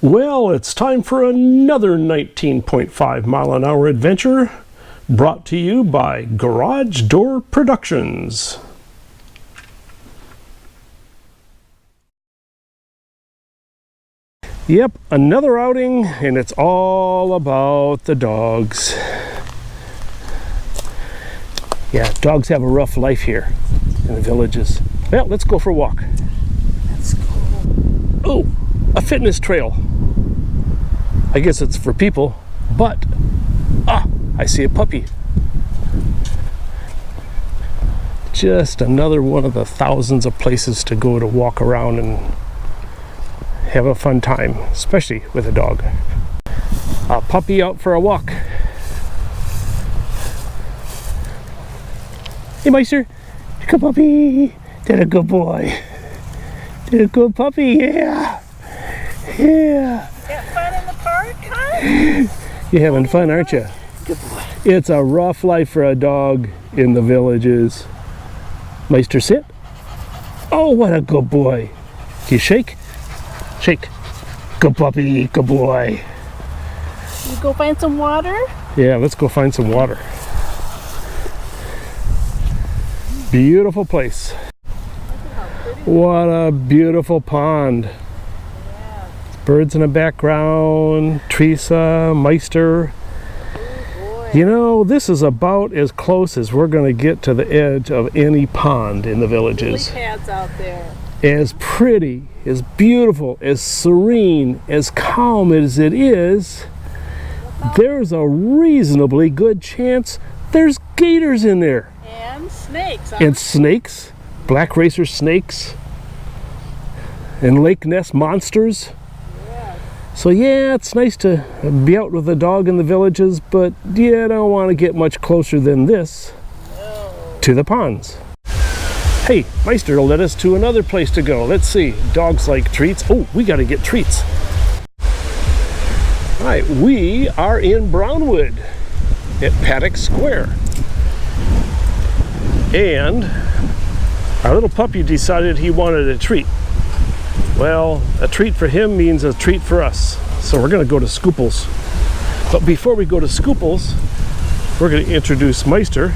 Well, it's time for another 19.5 mile an hour adventure brought to you by Garage Door Productions. Yep, another outing, and it's all about the dogs. Yeah, dogs have a rough life here in the villages. Well, let's go for a walk. Let's go. Oh, a fitness trail. I guess it's for people, but I see a puppy. Just another one of the thousands of places to go to walk around and have a fun time, especially with a dog. A puppy out for a walk. Hey, Meister. Good puppy. Did a good boy. Did a good puppy, yeah. Yeah. Got fun in the park, huh? You're having fun, aren't you? Good boy. It's a rough life for a dog in the villages. Meister, sit. Oh, what a good boy. Do you shake? Shake. Good puppy, good boy. You go find some water? Yeah, let's go find some water. Beautiful place. What a beautiful pond. Yeah. Birds in the background, Teresa, Meister. Oh, boy. You know, this is about as close as we're going to get to the edge of any pond in the villages. Lily pads out there. As pretty, as beautiful, as serene, as calm as it is, there's a reasonably good chance there's gators in there. And snakes. Huh? And snakes, black racer snakes, and Lake Ness monsters. Yeah. So yeah, it's nice to be out with a dog in the villages, but you don't want to get much closer than this to the ponds. Hey, Meister led us to another place to go. Let's see, dogs like treats. Oh, we got to get treats. All right, we are in Brownwood at Paddock Square. And our little puppy decided he wanted a treat. Well, a treat for him means a treat for us. So we're going to go to Scooples. But before we go to Scooples, we're going to introduce Meister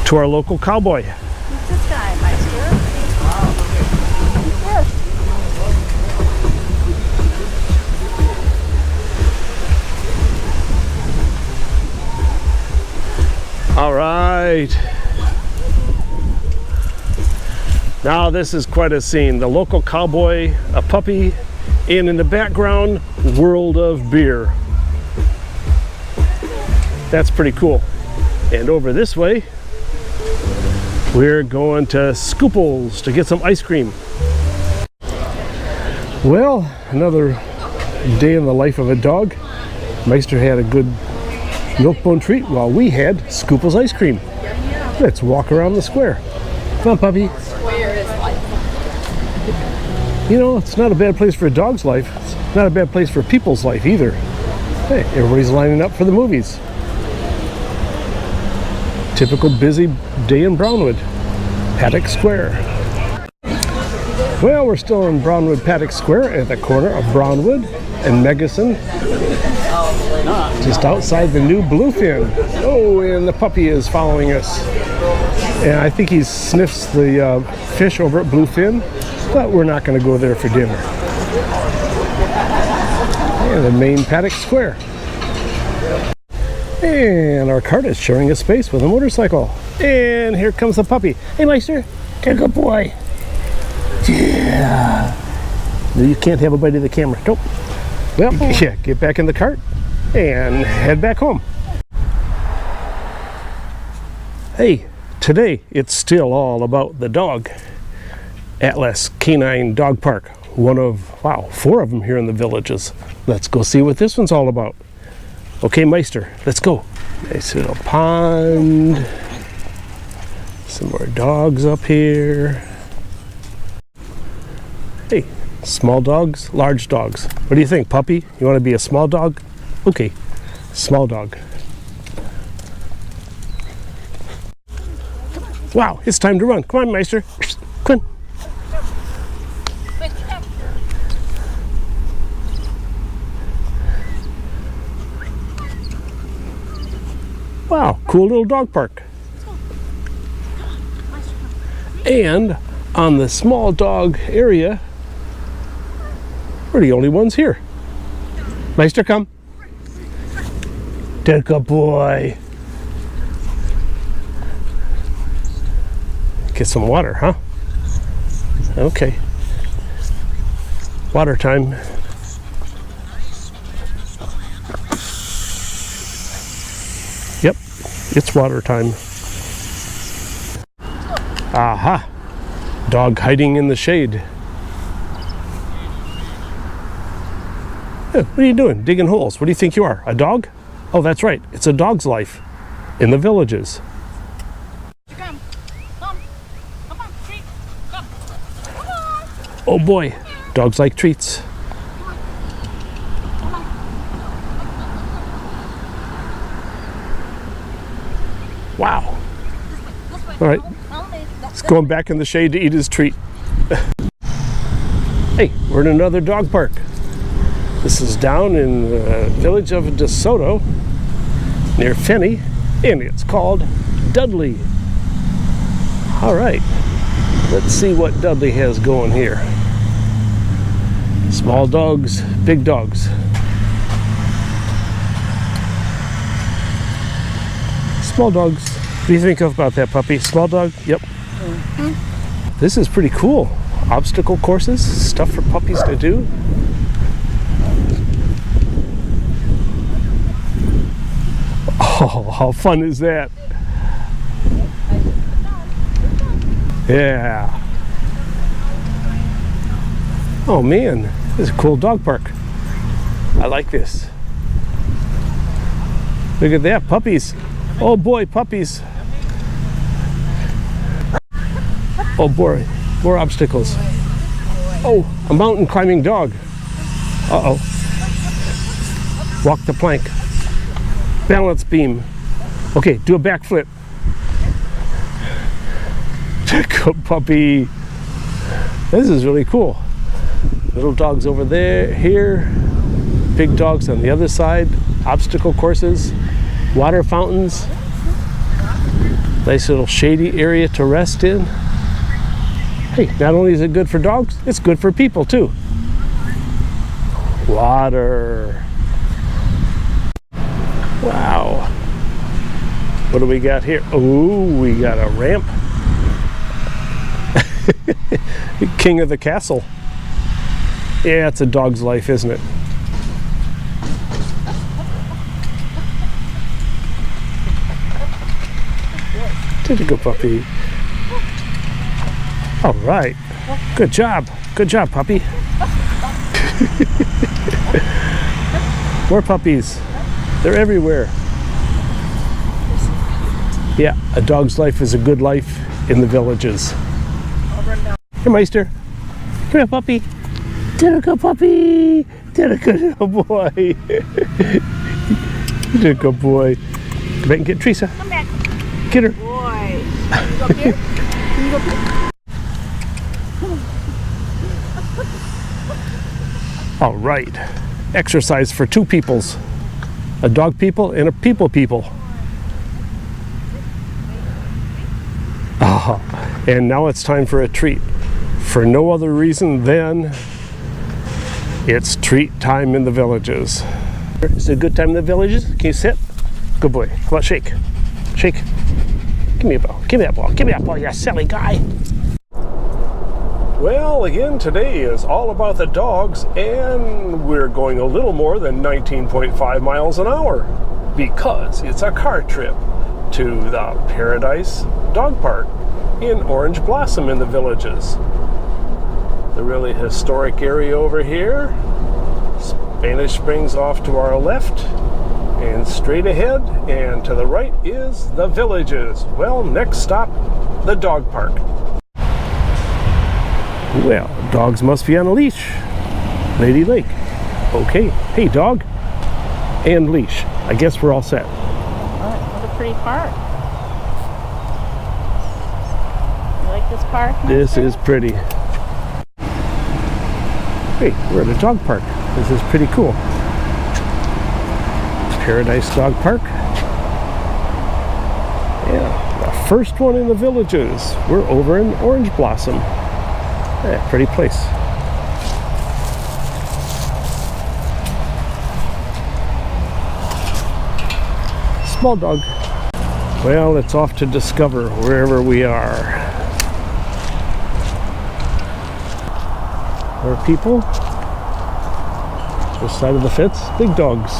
to our local cowboy. Who's this guy, Meister? All right. Now this is quite a scene. The local cowboy, a puppy, and in the background, World of Beer. That's pretty cool. And over this way, we're going to Scooples to get some ice cream. Well, another day in the life of a dog. Meister had a good Milk-Bone treat while we had Scooples ice cream. Let's walk around the square. Come on, puppy. Square is life. You know, it's not a bad place for a dog's life. It's not a bad place for people's life either. Hey, everybody's lining up for the movies. Typical busy day in Brownwood. Paddock Square. Well, we're still in Brownwood Paddock Square at the corner of Brownwood and Megison. Just outside the new Bluefin. Oh, and the puppy is following us. And I think he sniffs the fish over at Bluefin, but we're not going to go there for dinner. And the main Paddock Square. And our cart is sharing a space with a motorcycle. And here comes the puppy. Hey, Meister, take a good boy. Yeah. No, you can't have a bite of the camera. Nope. Well, yeah, get back in the cart and head back home. Hey, today it's still all about the dog. Atlas Canine Dog Park. One of, wow, 4 of them here in the villages. Let's go see what this one's all about. Okay, Meister, let's go. Nice little pond. Some more dogs up here. Hey, small dogs, large dogs. What do you think, puppy? You want to be a small dog? Okay, small dog. Wow, it's time to run. Come on, Meister. Come on. Wow, cool little dog park. And on the small dog area, we're the only ones here. Meister, come. Good boy. Get some water, huh? Okay. Water time. Yep, it's water time. Aha! Dog hiding in the shade. Hey, what are you doing? Digging holes. What do you think you are? A dog? Oh, that's right. It's a dog's life in the villages. Come. Come. Come on, treat. Come. Come on. Oh boy, dogs like treats. Wow. All right, he's going back in the shade to eat his treat. Hey, we're in another dog park. This is down in the village of DeSoto, near Finney, and it's called Dudley. All right, let's see what Dudley has going here. Small dogs, big dogs. Small dogs. What do you think about that, puppy? Small dog? Yep. Mm-hmm. This is pretty cool. Obstacle courses, stuff for puppies to do. Oh, how fun is that? Yeah. Oh man, this is a cool dog park. I like this. Look at that, puppies. Oh boy, puppies. Oh boy, more obstacles. Oh, a mountain climbing dog. Uh-oh. Walk the plank. Balance beam. Okay, do a backflip. Good puppy. This is really cool. Little dogs over there, here. Big dogs on the other side. Obstacle courses. Water fountains. Nice little shady area to rest in. Hey, not only is it good for dogs, it's good for people too. Water. Wow. What do we got here? Oh, we got a ramp. King of the castle. Yeah, it's a dog's life, isn't it? Did a good puppy. All right. Good job. Good job, puppy. More puppies. They're everywhere. Yeah, a dog's life is a good life in the villages. Here, Meister. Come here, puppy. Did a good puppy. Did a good boy. Did a good boy. Come back and get Teresa. Come back. Get her. Boy. Can you go up here? Can you go up here? All right. Exercise for two peoples. A dog people and a people. And now it's time for a treat. For no other reason than it's treat time in the villages. Is it a good time in the villages? Can you sit? Good boy. Come on, shake. Shake. Give me a ball. Give me that ball. Give me that ball, you silly guy. Well, again, today is all about the dogs, and we're going a little more than 19.5 miles an hour because it's a car trip to the Paradise Dog Park in Orange Blossom in the villages. The really historic area over here. Spanish Springs off to our left and straight ahead, and to the right is the villages. Well, next stop, the dog park. Well, dogs must be on a leash. Lady Lake. Okay. Hey, dog. And leash. I guess we're all set. What a pretty park. You like this park, Master? This is pretty. Hey, we're at a dog park. This is pretty cool. Paradise Dog Park. The first one in the Villages. We're over in Orange Blossom. Yeah, pretty place. Small dog. Well, it's off to discover wherever we are. There are people. This side of the fence, big dogs.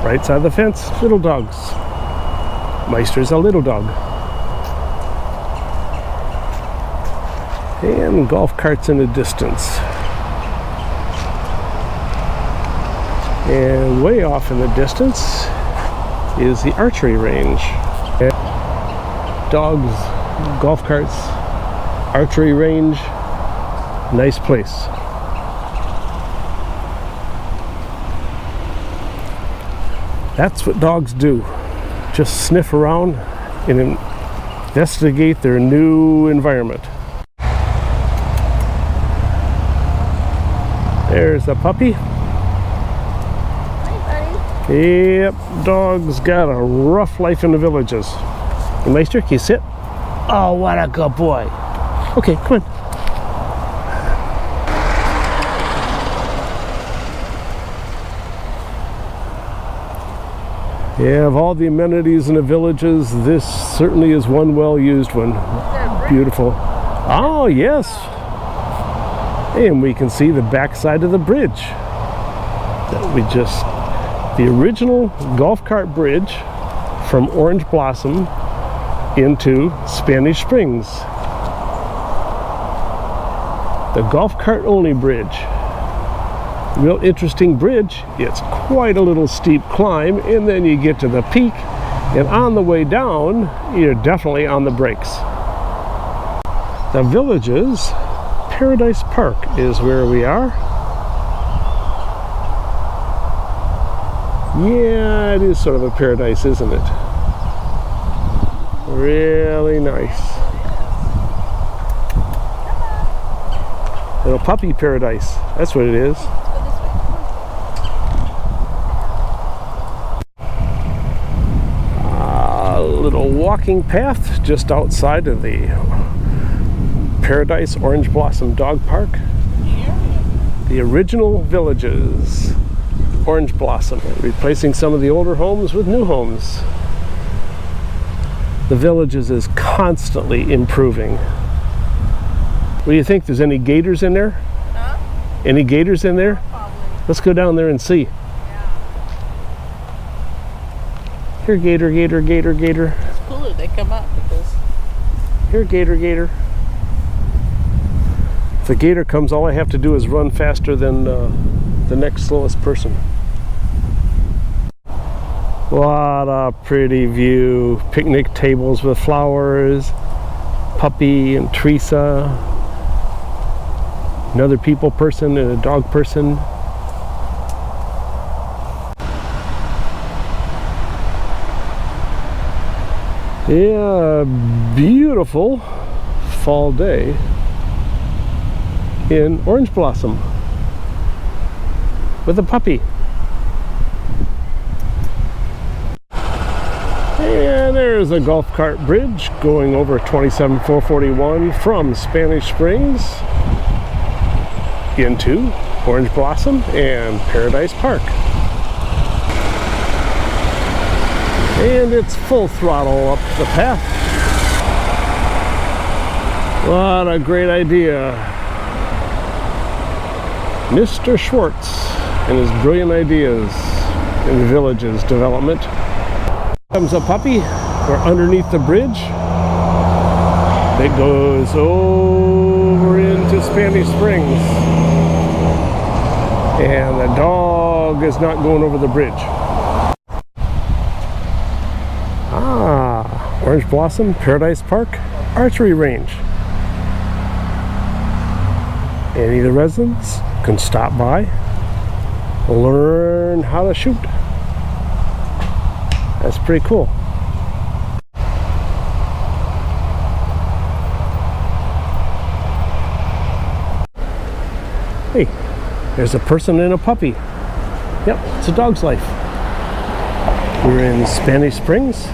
Right side of the fence, little dogs. Meister's a little dog. And golf carts in the distance. And way off in the distance is the archery range. And dogs, golf carts, archery range, nice place. That's what dogs do. Just sniff around and investigate their new environment. There's a puppy. Hi, buddy. Yep, dogs got a rough life in the Villages. Hey, Meister, can you sit? Oh, what a good boy. Okay, come on. Yeah, of all the amenities in the Villages, this certainly is one well-used one. Beautiful. Oh, yes. And we can see the backside of the bridge. That we just, the original golf cart bridge from Orange Blossom into Spanish Springs. The golf cart only bridge. Real interesting bridge. It's quite a little steep climb, and then you get to the peak, and on the way down you're definitely on the brakes. The Villages, Paradise Park is where we are. Yeah, it is sort of a paradise, isn't it? Really nice. Little puppy paradise, that's what it is. Little walking path just outside of the Paradise Orange Blossom Dog Park. The original Villages, Orange Blossom, replacing some of the older homes with new homes. The Villages is constantly improving. What do you think? There's any gators in there? Huh? Any gators in there? Probably. Let's go down there and see. Yeah. Here, gator, gator, gator, gator. It's cooler. They come up because. Here, gator, gator. If the gator comes, all I have to do is run faster than the next slowest person. What a pretty view. Picnic tables with flowers. Puppy and Teresa. Another people person and a dog person. Yeah, beautiful fall day in Orange Blossom with a puppy. And there's a golf cart bridge going over 27441 from Spanish Springs into Orange Blossom and Paradise Park. And it's full throttle up the path. What a great idea. Mr. Schwartz and his brilliant ideas in the Villages development. Comes a puppy. We're underneath the bridge that goes over into Spanish Springs. And the dog is not going over the bridge. Orange Blossom, Paradise Park, archery range. Any of the residents can stop by, learn how to shoot. That's pretty cool. Hey, there's a person and a puppy. Yep, it's a dog's life. We're in Spanish Springs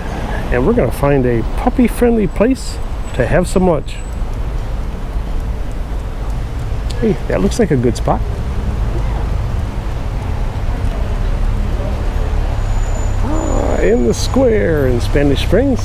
and we're gonna find a puppy-friendly place to have some lunch. Hey, that looks like a good spot. In the square in Spanish Springs.